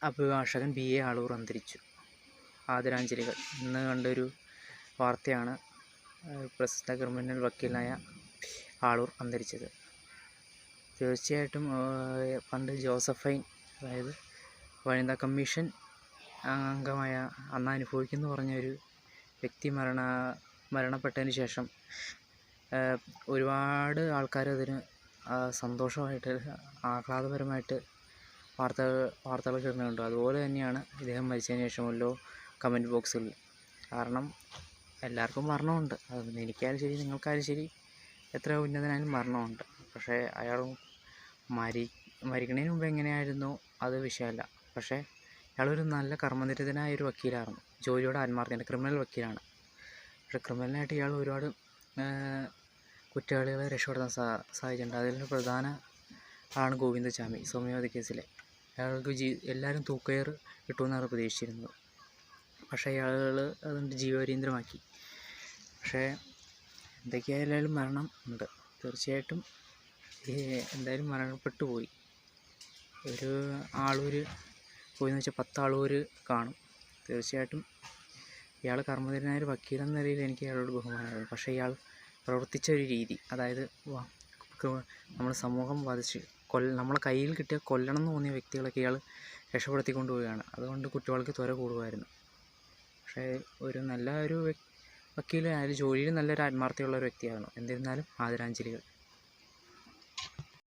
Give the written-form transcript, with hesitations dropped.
അഭിഭാഷകൻ BA ആളൂർ അന്തരിച്ചു. ആദരാഞ്ജലികൾ. ഇന്ന് കണ്ടൊരു വാർത്തയാണ് പ്രസിദ്ധ ക്രിമിനൽ വക്കീലായ ആളൂർ അന്തരിച്ചത്. തീർച്ചയായിട്ടും പണ്ട് ജോസഫൈൻ, അതായത് വനിതാ കമ്മീഷൻ അംഗമായ അന്ന് അനുഭവിക്കുന്നു പറഞ്ഞൊരു വ്യക്തി മരണപ്പെട്ടതിന് ശേഷം ഒരുപാട് ആൾക്കാർ അതിന് സന്തോഷമായിട്ട് ആഹ്ലാദപരമായിട്ട് വാർത്തകൾ കേൾക്കുന്നുണ്ട്. അതുപോലെ തന്നെയാണ് ഇദ്ദേഹം മരിച്ചതിന് ശേഷമല്ലോ കമൻറ്റ് ബോക്സുകളിൽ. കാരണം എല്ലാവർക്കും മരണമുണ്ട്, അത് എനിക്കായാലും ശരി നിങ്ങൾക്കായാലും ശരി എത്ര ഉന്നതനായാലും മരണമുണ്ട്. പക്ഷേ അയാൾ മരിക്കണതിന് മുമ്പ് എങ്ങനെയായിരുന്നു അത് വിഷയമല്ല. പക്ഷേ അയാളൊരു നല്ല കർമ്മനിരതനായ ഒരു വക്കീലായിരുന്നു, ജോലിയോട് ആത്മാർത്ഥതയുണ്ട്, ക്രിമിനൽ വക്കീലാണ്. പക്ഷേ ക്രിമിനലായിട്ട് ഇയാൾ ഒരുപാട് കുറ്റവാളികളെ രക്ഷപ്പെടുത്താൻ സാധിച്ചിട്ടുണ്ട്. അതിൽ പ്രധാന ആളാണ് ഗോവിന്ദചാമി, സൗമ്യവധ കേസിലെ. അയാൾക്ക് എല്ലാവരും തൂക്കയർ കിട്ടുമെന്നാണ് പ്രതീക്ഷിച്ചിരുന്നത്. പക്ഷേ അയാൾ അതുകൊണ്ട് ജീവപര്യന്തമാക്കി. പക്ഷേ എന്തൊക്കെയായാലും മരണം ഉണ്ട്. തീർച്ചയായിട്ടും എന്തായാലും മരണപ്പെട്ടു പോയി. ഒരു ആളൂർ പോയെന്ന് വെച്ചാൽ 10 ആളൂർ കാണും. തീർച്ചയായിട്ടും ഇയാൾ കർമ്മനിരതനായ ഒരു വക്കീലെന്ന നിലയിൽ എനിക്ക് അയാളോട് ബഹുമാനമാണ്. പക്ഷേ ഇയാൾ പ്രവർത്തിച്ച ഒരു രീതി, അതായത് നമ്മൾ സമൂഹം ബാധിച്ച് നമ്മളെ കയ്യിൽ കിട്ടിയ കൊല്ലണം എന്ന് തോന്നിയ വ്യക്തികളൊക്കെ ഇയാൾ രക്ഷപ്പെടുത്തിക്കൊണ്ട് പോവുകയാണ്. അതുകൊണ്ട് കുറ്റവാളിക്ക് ത്വര കൂടുമായിരുന്നു. പക്ഷേ ഒരു നല്ല ഒരു വക്കീൽ ജോലിയിൽ നല്ലൊരു ആത്മാർത്ഥതയുള്ള ഒരു വ്യക്തിയായിരുന്നു. എന്നിരുന്നാലും ആദരാഞ്ജലികൾ.